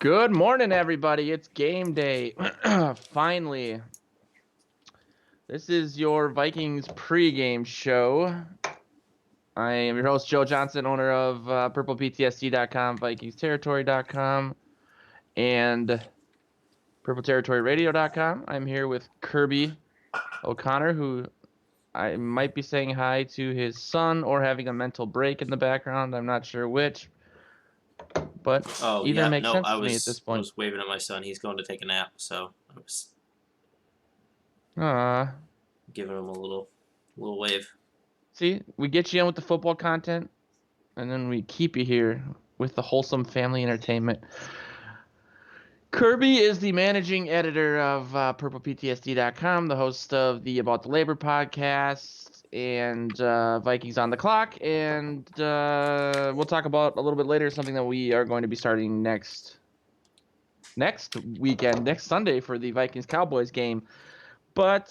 Good morning, everybody. It's game day. Finally. This is your Vikings pregame show. I am your host, Joe Johnson, owner of PurplePTSD.com, VikingsTerritory.com, and PurpleTerritoryRadio.com. I'm here with Kirby O'Connor, who I might be saying hi to his son or having a mental break in the background. I'm not sure which, but Oh either yeah, makes no, sense I to me at this was I point. was waving at my son. He's going to take a nap, so I was Aw. giving him a little wave. See, we get you in with the football content, and then we keep you here with the wholesome family entertainment. Kirby is the managing editor of PurplePTSD.com, the host of the About the Labor podcast and Vikings on the Clock, and we'll talk about a little bit later something that we are going to be starting next weekend, next Sunday for the Vikings Cowboys game. But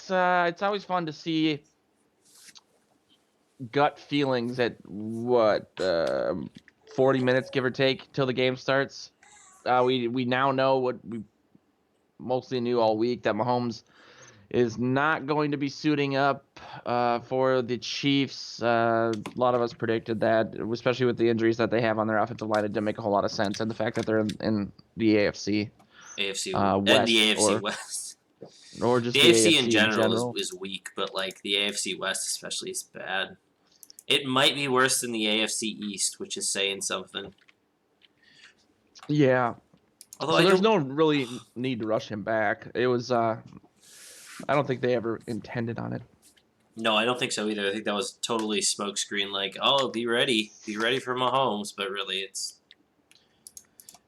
it's always fun to see gut feelings at 40 minutes, give or take, till the game starts. We now know what we mostly knew all week, that Mahomes is not going to be suiting up for the Chiefs. A lot of us predicted that, especially with the injuries that they have on their offensive line. It didn't make a whole lot of sense, and the fact that they're in the AFC AFC and West the AFC West. or just The the AFC in AFC in general general. is weak, but like the AFC West especially is bad. It might be worse than the AFC East, which is saying something. Yeah. Although So I there's don't no really need to rush him back. It was I don't think they ever intended on it. No, I don't think so either. I think that was totally smokescreen. Like, oh, be ready for Mahomes. But really, it's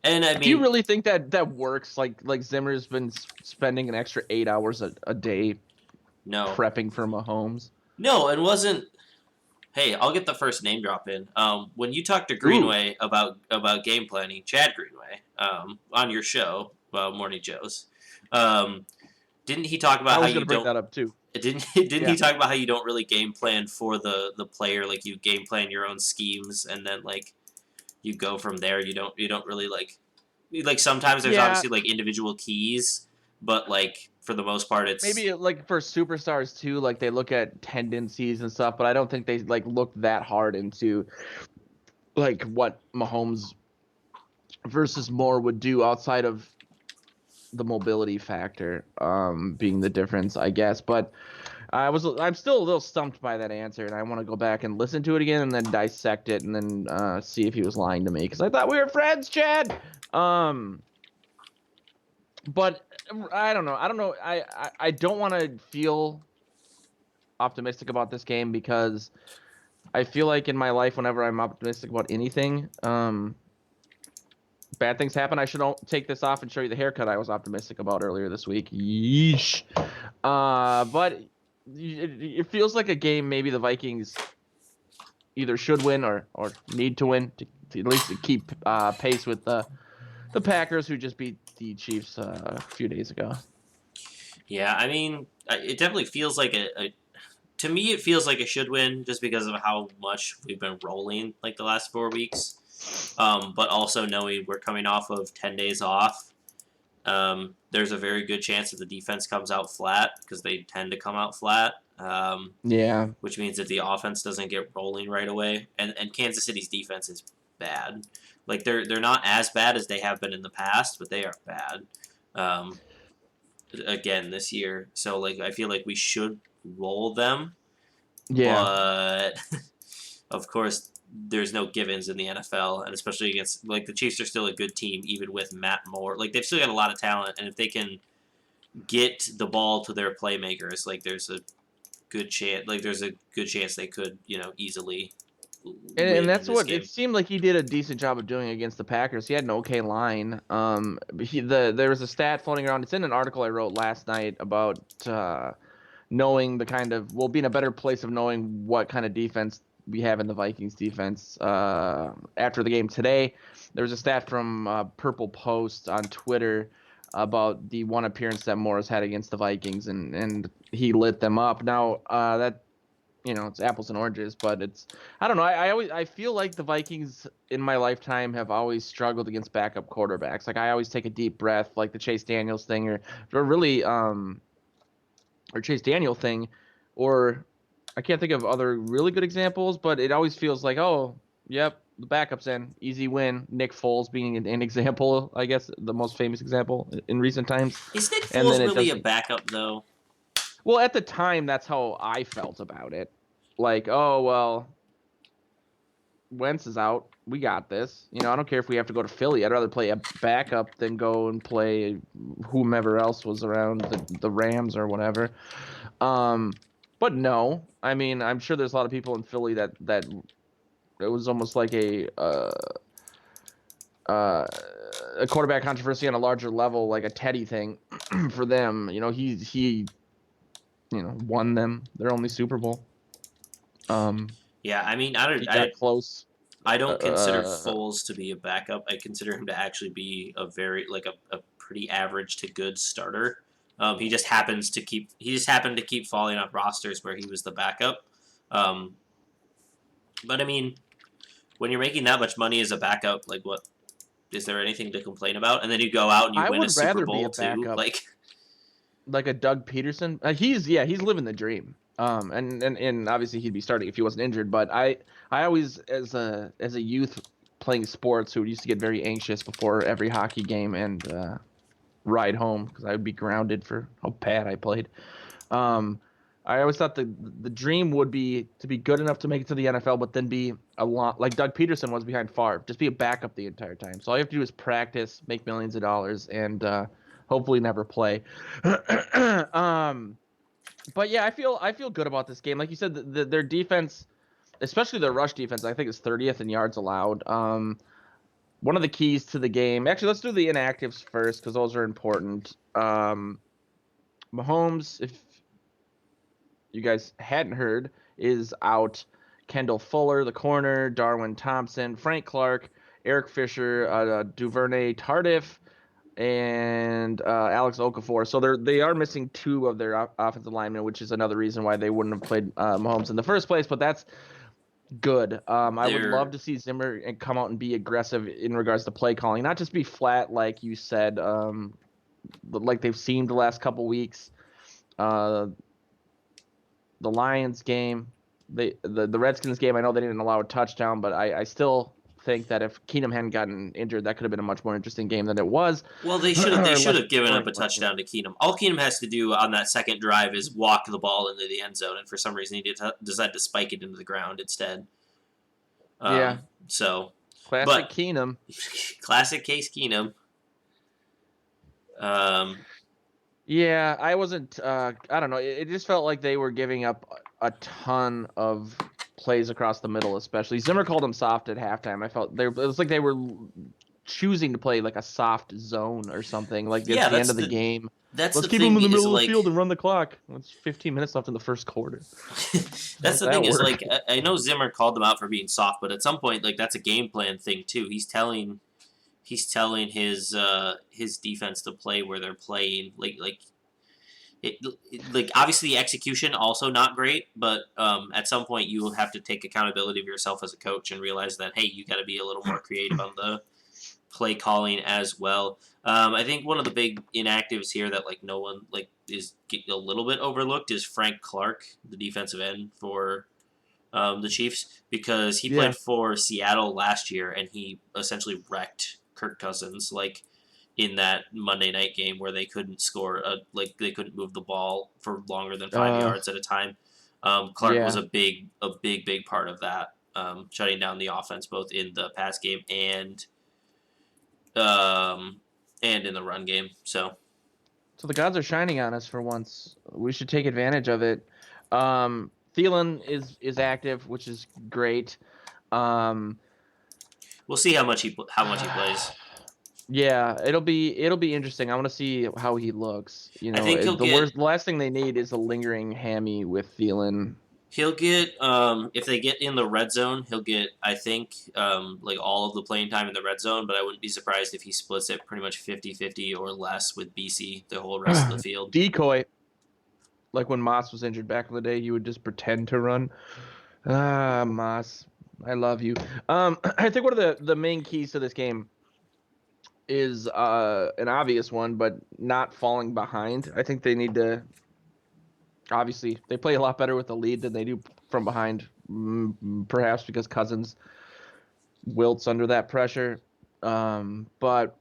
and I Do you mean, really think that works? Like Zimmer's been spending an extra 8 hours a day no, prepping for Mahomes. no, it wasn't. Hey, I'll get the first name drop in. When you talked to Ooh, Greenway about game planning, Chad Greenway, on your show, Morning Joe's, um, didn't he talk I about how was you gonna bring don't? that up too. Didn't Yeah, he talk about how you don't really game plan for the player? Like you game plan your own schemes, and then like you go from there. You don't really like sometimes there's yeah. obviously like individual keys, but like for the most part, it's Maybe like for superstars too, like they look at tendencies and stuff, but I don't think they like look that hard into like what Mahomes versus Moore would do outside of the mobility factor being the difference, I guess. But I'm still a little stumped by that answer, and I want to go back and listen to it again and then dissect it and then see if he was lying to me, because I thought we were friends, Chad. Um, but I don't know. I don't want to feel optimistic about this game, because I feel like in my life, whenever I'm optimistic about anything, bad things happen. I should take this off and show you the haircut I was optimistic about earlier this week. Yeesh. But it feels like a game maybe the Vikings either should win or need to win to at least keep pace with the Packers, who just beat the Chiefs a few days ago. yeah. I mean, it definitely feels like a to me, it feels like it should win just because of how much we've been rolling like the last 4 weeks. But also knowing we're coming off of 10 days off, there's a very good chance that the defense comes out flat because they tend to come out flat, Yeah. which means that the offense doesn't get rolling right away. And Kansas City's defense is bad. Like they're not as bad as they have been in the past, but they are bad. Um, again this year, so like I feel like we should roll them, Yeah. but of course there's no givens in the NFL, and especially against like the Chiefs are still a good team even with Matt Moore. Like they've still got a lot of talent, and if they can get the ball to their playmakers, like there's a good chance. Like there's a good chance they could easily And win that's this what it game. seemed like he did a decent job of doing against the Packers. He had an okay line. There was a stat floating around. It's in an article I wrote last night about knowing the kind of, well, being a better place of knowing what kind of defense we have in the Vikings defense. After the game today, there was a stat from Purple Post on Twitter about the one appearance that Morris had against the Vikings, and he lit them up. Now that it's apples and oranges, but I don't know. I feel like the Vikings in my lifetime have always struggled against backup quarterbacks. Like I always take a deep breath, like the Chase Daniels thing, or really or Chase Daniel thing, or I can't think of other really good examples, but it always feels like, oh, yep, the backup's in, easy win. Nick Foles being an example, I guess the most famous example in recent times, Is Nick and then Foles it really a doesn't. backup though? Well, at the time, that's how I felt about it. Like, oh well, Wentz is out. We got this. I don't care if we have to go to Philly. I'd rather play a backup than go and play whomever else was around the Rams or whatever. Um, but no, I mean, I'm sure there's a lot of people in Philly that it was almost like uh, a quarterback controversy on a larger level, like a Teddy thing for them. He won them their only Super Bowl. Yeah, I mean, He got close. I don't consider Uh, Foles to be a backup. I consider him to actually be a very like a pretty average to good starter. He just happened to keep falling on rosters where he was the backup. Um, but I mean, when you're making that much money as a backup, like what is there anything to complain about? And then you go out and you I win a would Super rather be a Bowl too. backup, Like like a Doug Peterson. He's living the dream. And obviously he'd be starting if he wasn't injured. But I always as a youth playing sports who used to get very anxious before every hockey game and ride home because I would be grounded for how bad I played. Um, I always thought the dream would be to be good enough to make it to the NFL, but then be a lot like Doug Peterson was behind Favre, just be a backup the entire time. So all you have to do is practice, make millions of dollars, and hopefully never play. um, but yeah, I feel good about this game. Like you said, their defense, especially their rush defense, I think is 30th in yards allowed. One of the keys to the game. Actually, let's do the inactives first because those are important. Mahomes, if you guys hadn't heard, is out. Kendall Fuller, the corner, Darwin Thompson, Frank Clark, Eric Fisher, Duvernay Tardif, and Alex Okafor. So they are missing two of their offensive linemen, which is another reason why they wouldn't have played Mahomes in the first place. But that's good. I would love they're to see Zimmer and come out and be aggressive in regards to play calling, not just be flat like you said, like they've seemed the last couple weeks. Uh, the Lions game, the Redskins game. I know they didn't allow a touchdown, but I still think that if Keenum hadn't gotten injured, that could have been a much more interesting game than it was, well, they or should less have given up boring. a touchdown to Keenum. All Keenum has to do on that second drive is walk the ball into the end zone, and for some reason he decided to spike it into the ground instead. Yeah, So, classic but Keenum. classic Case Keenum. Um, Yeah, I wasn't. I don't know. It just felt like they were giving up a ton of plays across the middle, especially Zimmer called them soft at halftime. I felt it was like they were choosing to play like a soft zone or something. Like it's yeah, the end of the game. that's Let's the keep them thing in the is middle of the like field and run the clock. It's 15 minutes left in the first quarter. that's How's the thing that is work? like I know Zimmer called them out for being soft, but at some point like that's a game plan thing too. He's telling his defense to play where they're playing like obviously the execution also not great, but at some point you will have to take accountability of yourself as a coach and realize that hey, you got to be a little more creative on the play calling as well. I think one of the big inactives here that like no one like is getting a little bit overlooked is Frank Clark, the defensive end for the Chiefs, because he Yeah. played for Seattle last year and he essentially wrecked Kirk Cousins like in that Monday night game where they couldn't score like they couldn't move the ball for longer than 5 yards at a time. Clark was Yeah. a big part of that, shutting down the offense both in the pass game and in the run game. So So the gods are shining on us for once. We should take advantage of it. Thielen is active, which is great. Um, we'll see how much he plays. yeah, it'll be interesting. I want to see how he looks. I think The last thing they need is a lingering hammy with Thielen. he'll get if they get in the red zone, he'll get I think like all of the playing time in the red zone, but I wouldn't be surprised if he splits it pretty much 50-50 or less with BC the whole rest of the field. Decoy. Like when Moss was injured back in the day, he would just pretend to run. Ah, Moss, I love you. I think one of the main keys to this game is an obvious one, but not falling behind. I think they need to obviously they play a lot better with the lead than they do from behind, perhaps because Cousins wilts under that pressure. But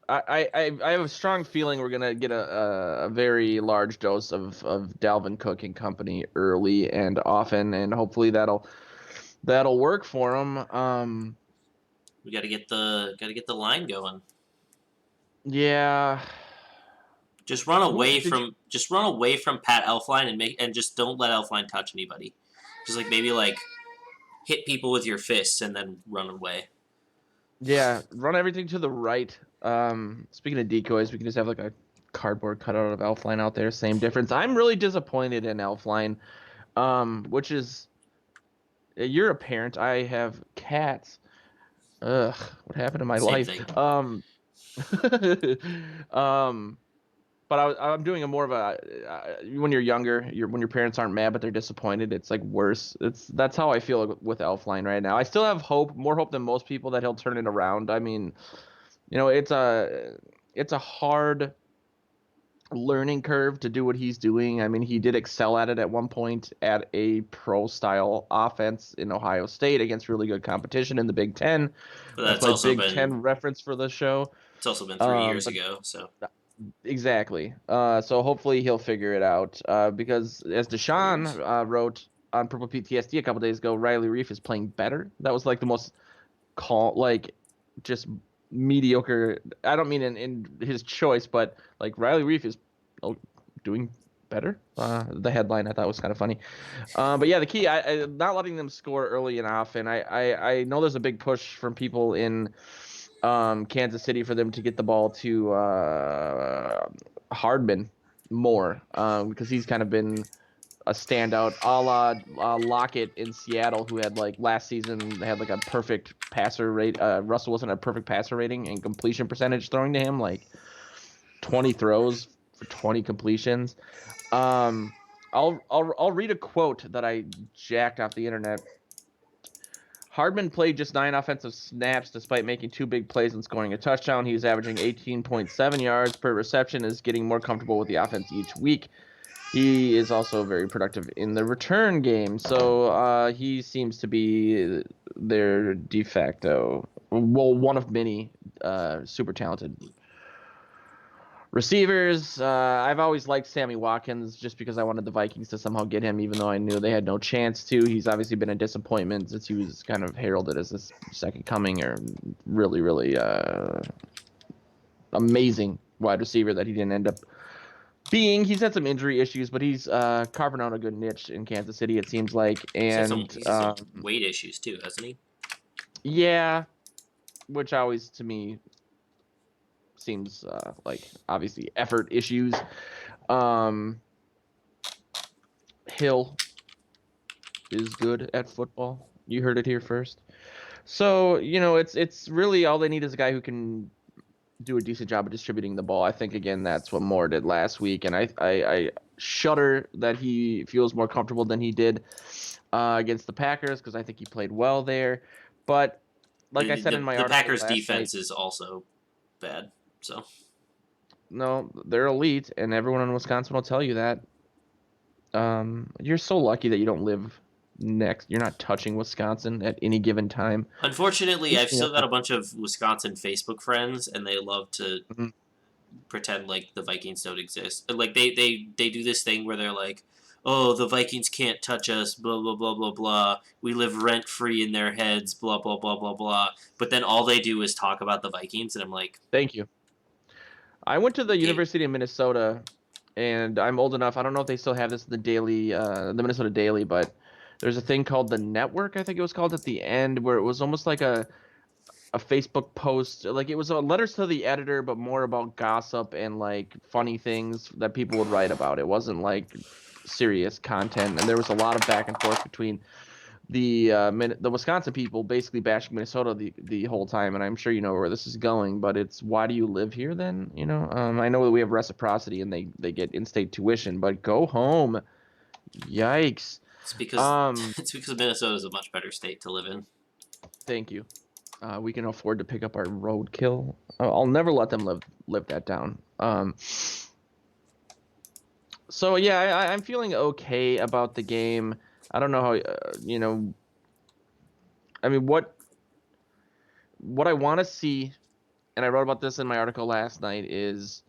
I have a strong feeling we're gonna get a very large dose of Dalvin Cook and company early and often, and hopefully that'll work for him. We got to get the line going. Yeah. Did you? Just run away from Pat Elfline and just don't let Elfline touch anybody. Just like maybe like hit people with your fists and then run away. Yeah, run everything to the right. Speaking of decoys, we can just have like a cardboard cutout of Elfline out there. Same difference. I'm really disappointed in Elfline. Which is you're a parent. I have cats. Ugh, what happened to my Same life? thing. Um, but I'm doing a more of a when you're younger, when your parents aren't mad but they're disappointed, it's like worse. That's how I feel with Elfline right now. I still have hope, more hope than most people that he'll turn it around. I mean, it's a hard learning curve to do what he's doing. I mean, he did excel at it at one point at a pro style offense in Ohio State against really good competition in the Big Ten. But That's that's my also Big been Ten reference for the show. it's also been 3 years But ago. So exactly. So hopefully he'll figure it out. Because as 4 years. Deshaun wrote on Purple PTSD a couple days ago, Riley Reef is playing better. That was like the most just mediocre. I don't mean in his choice, but like Riley Reef is doing better. The headline I thought was kind of funny. But yeah, the key, not letting them score early and often. I know there's a big push from people in Kansas City for them to get the ball to Hardman more because he's kind of been a standout, a la Lockett in Seattle, who had like last season they had like a perfect passer rate. Russell Wilson had a perfect passer rating and completion percentage throwing to him, like 20 throws for 20 completions. Um, I'll read a quote that I jacked off the internet. Hardman played just 9 offensive snaps despite making 2 big plays and scoring a touchdown. He's averaging 18.7 yards per reception, is getting more comfortable with the offense each week. He is also very productive in the return game, so he seems to be their de facto, well, one of many super talented receivers. I've always liked Sammy Watkins just because I wanted the Vikings to somehow get him, even though I knew they had no chance to. He's obviously been a disappointment since he was kind of heralded as this second coming or really, really amazing wide receiver that he didn't end up being. He's had some injury issues, but he's carving out a good niche in Kansas City, it seems like. And He's had some weight issues too, hasn't he? yeah, which always to me seems like obviously effort issues. Um, Hill is good at football. You heard it here first. So, it's really all they need is a guy who can do a decent job of distributing the ball. I think again that's what Moore did last week, and I shudder that he feels more comfortable than he did against the Packers because I think he played well there. But like I The, said in the, my the article Packers last night, defense is also bad. So no, they're elite, and everyone in Wisconsin will tell you that. You're so lucky that you don't live next. You're not touching Wisconsin at any given time. unfortunately, I've Makes me still got a upset. bunch of Wisconsin Facebook friends, and they love to Mhm. pretend like the Vikings don't exist. Like they do this thing where they're like, "Oh, the Vikings can't touch us." Blah blah blah blah blah. We live rent free in their heads. Blah blah blah blah blah. But then all they do is talk about the Vikings, and I'm like, Thank you. I went to the okay, University of Minnesota, and I'm old enough. I don't know if they still have this in the Minnesota Daily, but there's a thing called the Network. I think it was called at the end, where it was almost like a Facebook post. Like it was letters to the editor, but more about gossip and like funny things that people would write about. It wasn't like serious content, and there was a lot of back and forth between the Wisconsin people basically bashing Minnesota the whole time, and I'm sure you know where this is going. But it's why do you live here then? I know that we have reciprocity and they get in-state tuition, but go home. Yikes. It's because Um, it's because Minnesota is a much better state to live in. Thank you. We can afford to pick up our roadkill. I'll never let them live that down. So yeah, I'm feeling okay about the game. I don't know how I mean what I want to see, and I wrote about this in my article last night is,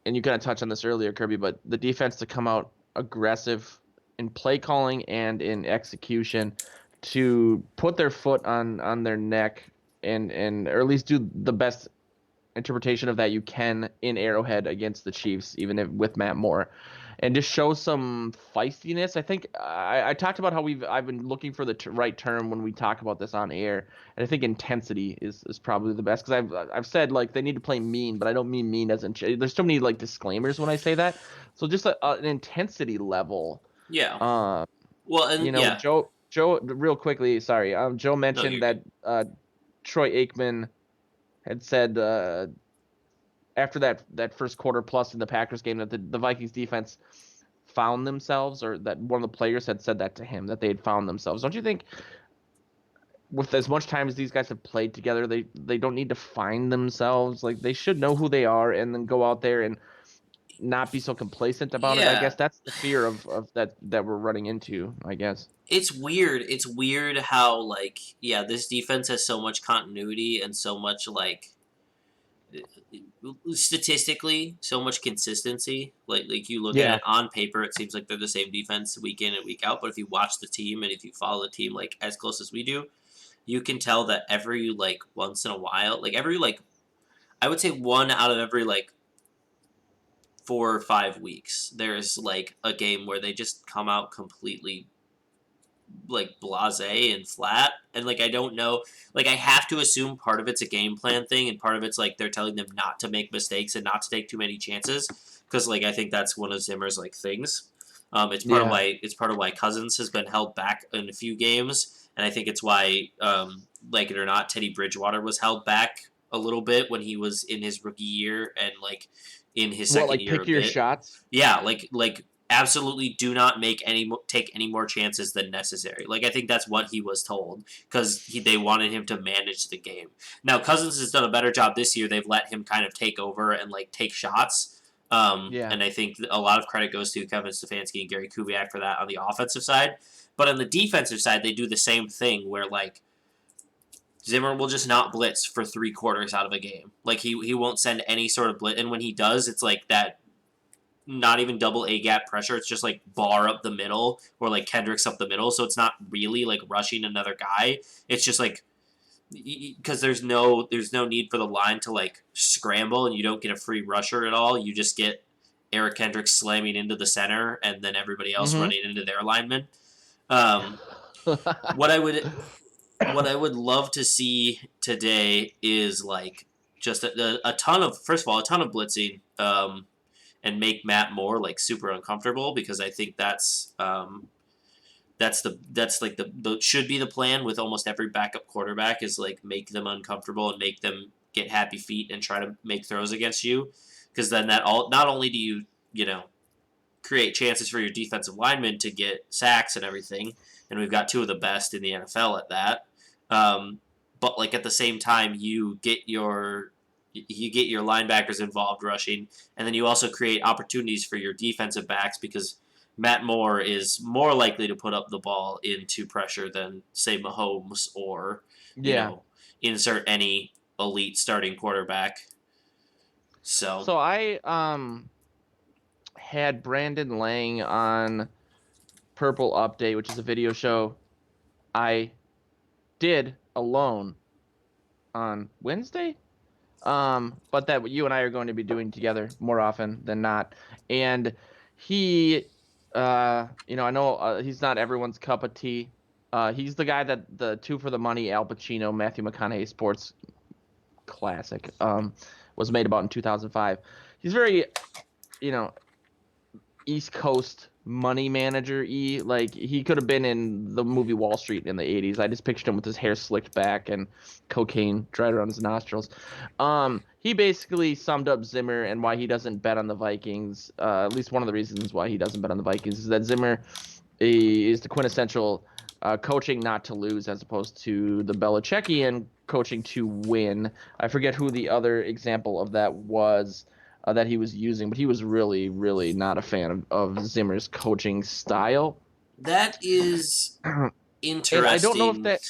and you kind of touched on this earlier, Kirby, but the defense to come out aggressive in play calling and in execution to put their foot on their neck and or at least do the best interpretation of that you can in Arrowhead against the Chiefs, even if with Matt Moore, and just show some feistiness. I think I talked about how I've been looking for the right term when we talk about this on air, and I think intensity is probably the best because I've said like they need to play mean, but I don't mean mean as in there's so many like disclaimers when I say that. So just an intensity level. Yeah. Uh, Well, and yeah. Joe, real quickly, sorry. Joe No, mentioned you're good. that Troy Aikman had said after that first quarter plus in the Packers game that the Vikings defense found themselves, or that one of the players had said that to him that they had found themselves. Don't you think with as much time as these guys have played together, they don't need to find themselves? Like they should know who they are and then go out there and not be so complacent about it. I Yeah. guess that's the fear of that we're running into, I guess. It's weird. It's weird how like yeah, this defense has so much continuity and so much like statistically so much consistency. Like you look at Yeah. it on paper, it seems like they're the same defense week in and week out. But if you watch the team and if you follow the team like as close as we do, you can tell that every like once in a while, like every like I would say one out of every like 4 or 5 weeks, there's like a game where they just come out completely like blasé and flat, and like I don't know, like I have to assume part of it's a game plan thing and part of it's like they're telling them not to make mistakes and not to take too many chances because like I think that's one of Zimmer's like things. Yeah. It's part of why Cousins has been held back in a few games, and I think it's why like it or not Teddy Bridgewater was held back a little bit when he was in his rookie year and like in his What, second like year a pick your bit. shots? Yeah, like absolutely do not take any more chances than necessary. Like I think that's what he was told because they wanted him to manage the game. Now Cousins has done a better job this year. They've let him kind of take over and like take shots. Yeah. And I think a lot of credit goes to Kevin Stefanski and Gary Kubiak for that on the offensive side. But on the defensive side, they do the same thing where like Zimmer will just not blitz for 3 quarters out of a game. Like he won't send any sort of blitz, and when he does, it's like that not even double A gap pressure. It's just like bar up the middle or like Kendricks up the middle. So it's not really like rushing another guy. It's just like because there's no need for the line to like scramble and you don't get a free rusher at all. You just get Eric Kendricks slamming into the center and then everybody else Mm-hmm. running into their linemen. Um, what I would what I would love to see today is like just a ton of first of all a ton of blitzing. And make Matt Moore like super uncomfortable because I think that's like the should be the plan with almost every backup quarterback is like make them uncomfortable and make them get happy feet and try to make throws against you because then that all not only do you know create chances for your defensive linemen to get sacks and everything, and we've got two of the best in the NFL at that. But like at the same time, you get your linebackers involved rushing, and then you also create opportunities for your defensive backs because Matt Moore is more likely to put up the ball into pressure than say Mahomes or you Yeah. know insert any elite starting quarterback. So So I had Brandon Lang on Purple Update, which is a video show I did alone on Wednesday. But that you and I are going to be doing together more often than not. And he, I know he's not everyone's cup of tea. He's the guy that the Two for the Money Al Pacino Matthew McConaughey sports classic was made about in 2005. He's very, you know, East Coast money manager-y. Like he could have been in the movie Wall Street in the 80s. I just pictured him with his hair slicked back and cocaine dried around his nostrils. He basically summed up Zimmer and why he doesn't bet on the Vikings. At least one of the reasons why he doesn't bet on the Vikings is that Zimmer is the quintessential coaching not to lose, as opposed to the Belichickian coaching to win. I forget who the other example of that was that he was using, but he was really, really not a fan of Zimmer's coaching style. That is And I don't know if interesting. that,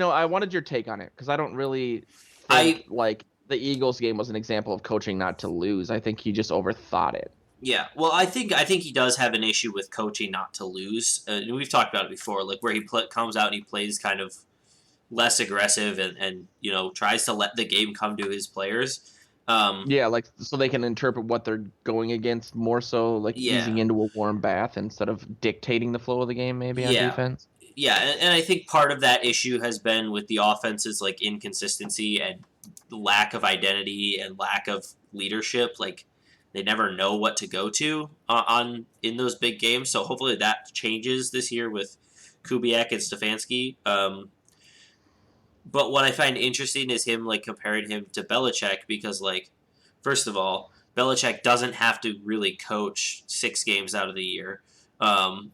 I wanted your take on it because I don't really think I like the Eagles game was an example of coaching not to lose. I think he just overthought it. Yeah, well, I think he does have an issue with coaching not to lose. We've talked about it before, like where comes out and he plays kind of less aggressive and tries to let the game come to his players. Um, Yeah, like so they can interpret what they're going against more so like yeah, easing into a warm bath instead of dictating the flow of the game maybe on yeah, defense. yeah, and I think part of that issue has been with the offense's like inconsistency and lack of identity and lack of leadership. Like they never know what to go to on in those big games. So hopefully that changes this year with Kubiak and Stefanski. But what I find interesting is him like comparing him to Belichick because like first of all, Belichick doesn't have to really coach 6 games out of the year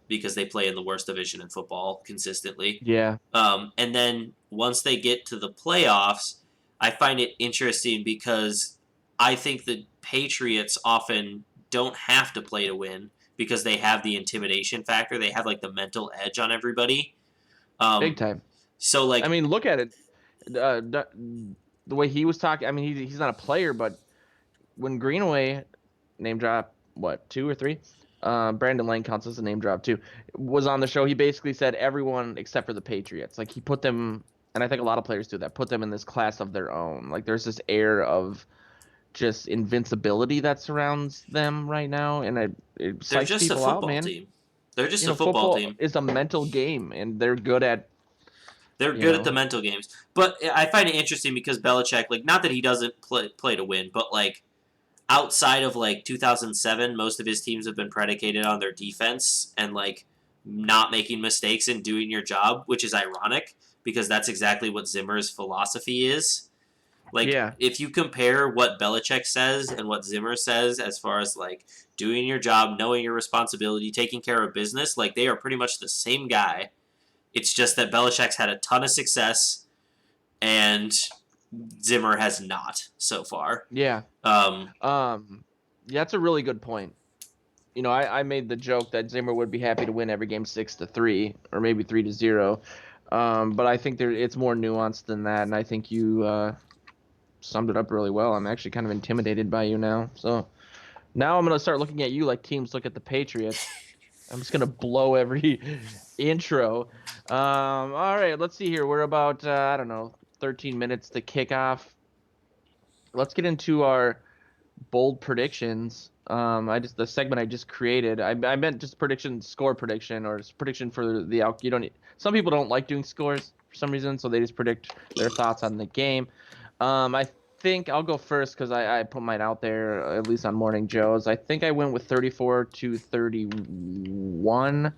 because they play in the worst division in football consistently. Yeah. And then once they get to the playoffs, I find it interesting because I think the Patriots often don't have to play to win because they have the intimidation factor. They have like the mental edge on everybody. Big Um, time. so I like mean, look at it. The way he was talking, I mean, he's not a player, but when Greenaway name drop, what, two or three? Brandon Lang counts as a name drop too. Was on the show. He basically said everyone except for the Patriots. Like he put them, and I think a lot of players do that. Put them in this class of their own. Like there's this air of just invincibility that surrounds them right now, and it they're psychs just a people out, football man. team. They're just a football Football team. is a mental game, and they're good at, They're you good at the know, mental games. But I find it interesting because Belichick, like, not that he doesn't play to win, but like outside of like 2007, most of his teams have been predicated on their defense and like not making mistakes and doing your job, which is ironic because that's exactly what Zimmer's philosophy is. Like, yeah, if you compare what Belichick says and what Zimmer says as far as like doing your job, knowing your responsibility, taking care of business, like they are pretty much the same guy. It's just that Belichick's had a ton of success and Zimmer has not so far. yeah. Um, Um, yeah, that's a really good point. I made the joke that Zimmer would be happy to win every game 6-3 or maybe 3-0. But I think it's more nuanced than that, and I think you summed it up really well. I'm actually kind of intimidated by you now. So now I'm gonna start looking at you like teams look at the Patriots. I'm just gonna blow every intro. All right, let's see here. We're about I don't know, 13 minutes to kick off. Let's get into our bold predictions. The segment I just created. I meant just prediction, score prediction, or prediction for the out. You don't. Some people don't like doing scores for some reason, so they just predict their thoughts on the game. I think I'll go first because I put mine out there at least on Morning Joe's. I think I went with 34-31.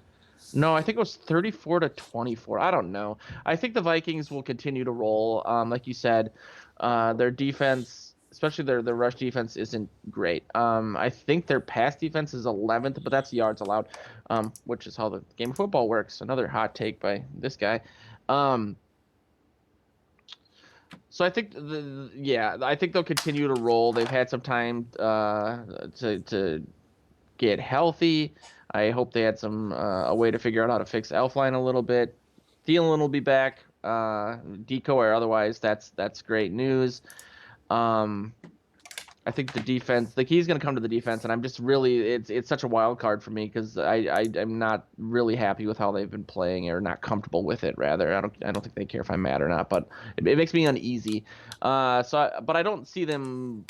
No, I think it was 34-24. I don't know. I think the Vikings will continue to roll. Like you said, their defense, especially their rush defense, isn't great. I think their pass defense is 11th, but that's yards allowed, which is how the game of football works. Another hot take by this guy. Um, so I think yeah, I think they'll continue to roll. They've had some time to get healthy. I hope they had some a way to figure out how to fix Elfline a little bit. Thielen will be back, Deco or otherwise. That's great news. Um, I think the defense, the key's going to come to the defense, and I'm just really it's such a wild card for me because I'm not really happy with how they've been playing or not comfortable with it. Rather, I don't think they care if I'm mad or not, but it makes me uneasy. But I don't see them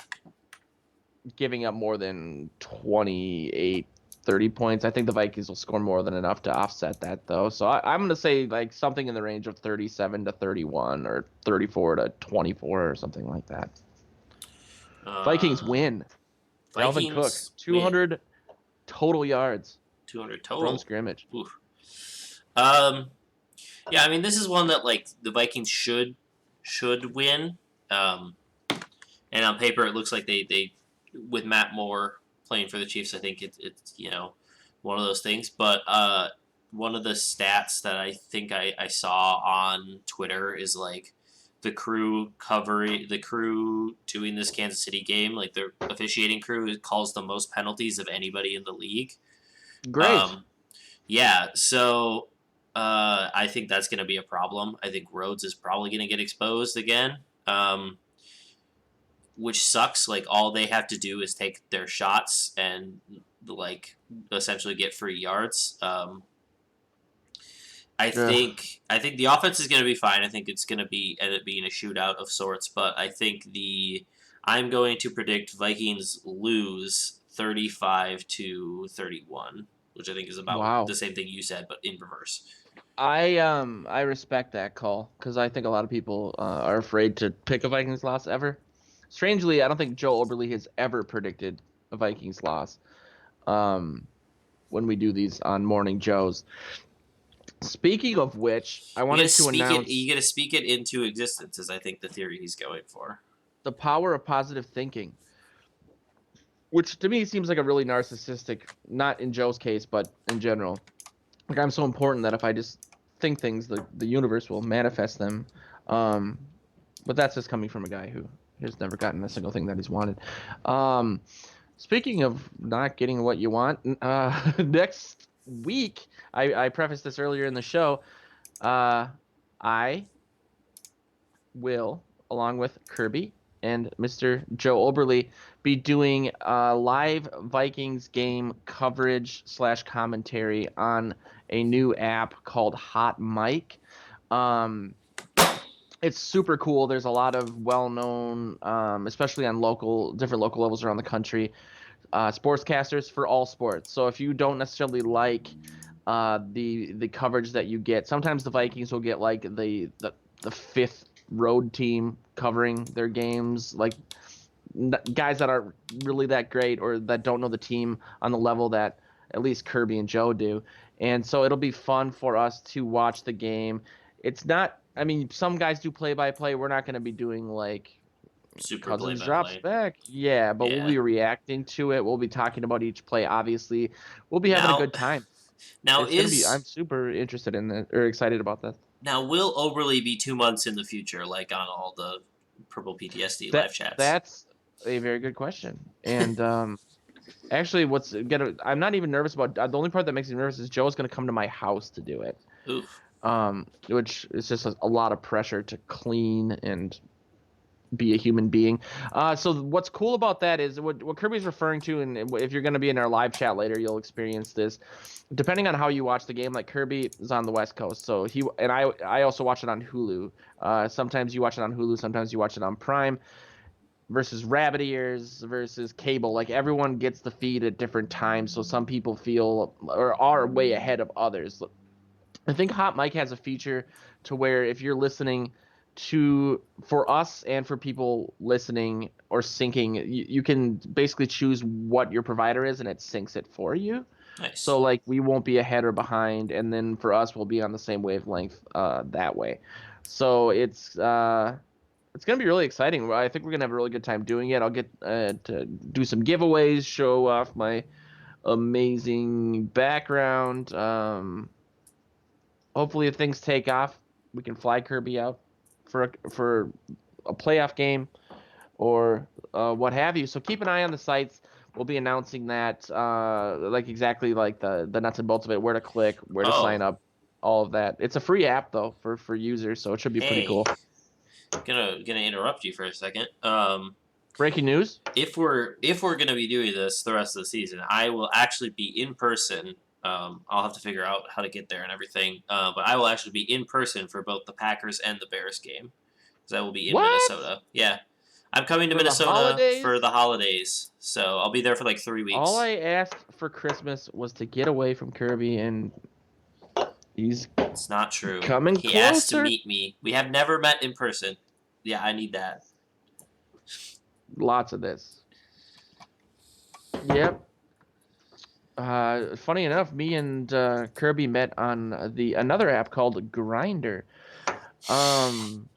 giving up more than 28, 30 points. I think the Vikings will score more than enough to offset that, though. So I'm going to say like something in the range of 37-31 or 34-24 or something like that. Vikings uh, win. Dalvin Cook, Vikings win. 200 total yards. 200 from total. scrimmage. Oof. Um, yeah, I mean, this is one that like the Vikings should win. Um, and on paper, it looks like they with Matt Moore playing for the Chiefs, I think it's one of those things. But one of the stats that I think I saw on Twitter is like the crew doing this Kansas City game, like their officiating crew calls the most penalties of anybody in the league. Great. Um, yeah, so I think that's going to be a problem. I think Rhodes is probably going to get exposed again, which sucks. Like all they have to do is take their shots and like essentially get free yards. Ugh. I think the offense is going to be fine. I think it's going to end up being a shootout of sorts. But I think I'm going to predict Vikings lose 35-31, which I think is about Wow. the same thing you said, but in reverse. I respect that call because I think a lot of people are afraid to pick a Vikings loss ever. Strangely, I don't think Joe Oberle has ever predicted a Vikings loss. Um, when we do these on Morning Joes. Speaking of which, I wanted to You announce got to speak it into existence. Is I think the theory he's going for. the power of positive thinking, which to me seems like a really narcissistic, not in Joe's case, but in general. Like I'm so important that if I just think things, the universe will manifest them. Um, but that's just coming from a guy who has never gotten a single thing that he's wanted. Um, Speaking of not getting what you want, next week, I prefaced this earlier in the show. I will, along with Kirby and Mr. Joe Oberle, be doing live Vikings game coverage slash commentary on a new app called Hot Mic. Um, it's super cool. There's a lot of well-known, especially on different local levels around the country, sportscasters for all sports. So if you don't necessarily like the coverage that you get, sometimes the Vikings will get like the fifth road team covering their games, like guys that aren't really that great or that don't know the team on the level that at least Kirby and Joe do. And so it'll be fun for us to watch the game. It's not, I mean, some guys do play by play. We're not going to be doing like Super play Cousins by drops play. back. Yeah, but we'll Yeah. be reacting to it. We'll be talking about each play, obviously. We'll be having a Now, good time. now It's going to be, I'm is super interested in it or excited about that. now will Oberly be 2 months in the future, like on all the Purple PTSD That live chats? that's a very good question. And actually I'm not even nervous about the only part that makes me nervous is Joe's going to come to my house to do it. Oof. Which is just a lot of pressure to clean and be a human being. So what's cool about that is what Kirby's referring to, and if you're going to be in our live chat later, you'll experience this. Depending on how you watch the game, like Kirby is on the West Coast, so I also watch it on Hulu. Sometimes you watch it on Hulu, sometimes you watch it on Prime. Versus rabbit ears versus cable, like everyone gets the feed at different times, so some people feel or are way ahead of others. I think Hot Mic has a feature to where if you're listening for us and for people listening or syncing, you can basically choose what your provider is and it syncs it for you. Nice. So like we won't be ahead or behind, and then for us we'll be on the same wavelength that way. So it's gonna be really exciting. I think we're gonna have a really good time doing it. I'll get to do some giveaways, show off my amazing background. Hopefully, if things take off, we can fly Kirby out for a playoff game or what have you. So keep an eye on the sites. We'll be announcing that, like exactly like the nuts and bolts of it, where to click, where to sign Oh, up, all of that. It's a free app though for users, so it should be pretty hey, cool. gonna interrupt you for a second. Breaking news. If we're gonna be doing this the rest of the season, I will actually be in person. I'll have to figure out how to get there and everything. But I will actually be in person for both the Packers and the Bears game because I will be in What? Minnesota. Yeah, I'm coming to For the Minnesota for the holidays? holidays, so I'll be there for like 3 weeks. All I asked for Christmas was to get away from Kirby, and he's It's not true. coming He asked to closer. meet me. We have never met in person. Yeah, I need that. Lots of this. Yep. Funny enough, me and Kirby met on the another app called Grinder. Um,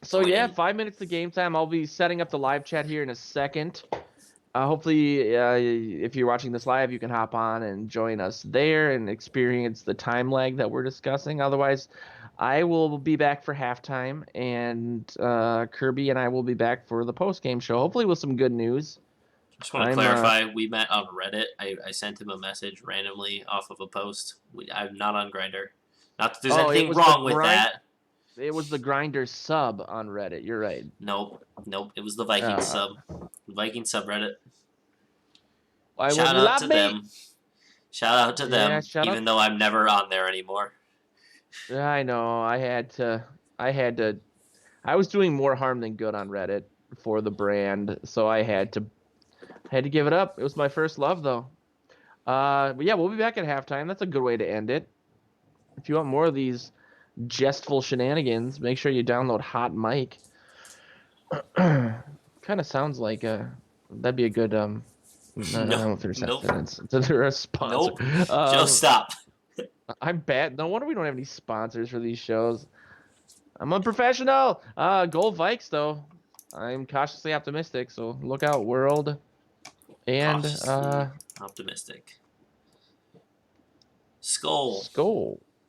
so Oh, yeah, and 5 minutes to game time. I'll be setting up the live chat here in a second. Hopefully, if you're watching this live, you can hop on and join us there and experience the time lag that we're discussing. Otherwise, I will be back for halftime, and Kirby and I will be back for the post game show. Hopefully, with some good news. just want to I'm clarify, we met on Reddit. I sent him a message randomly off of a post. I'm not on Grinder. Not that there's oh, anything wrong with that. it was the grinder sub on Reddit. You're right. Nope, nope. It was the Vikings Uh, sub, Viking subreddit. why Shout wouldn't you out love to me? them. Shout out to Yeah, them. shut up. Even though I'm never on there anymore. I know. I had to. I was doing more harm than good on Reddit for the brand, so I had to give it up. It was my first love, though. But yeah, we'll be back at halftime. That's a good way to end it. If you want more of these jestful shenanigans, make sure you download Hot Mic. Kind of sounds like that'd be a good No, I No, won't finish that nope, sentence. They're a sponsor. nope. Joe, stop. I'm bad. No wonder we don't have any sponsors for these shows. I'm unprofessional. Gold Vikes though. I'm cautiously optimistic. So look out, world. And Cautiously optimistic. Skull. Skull.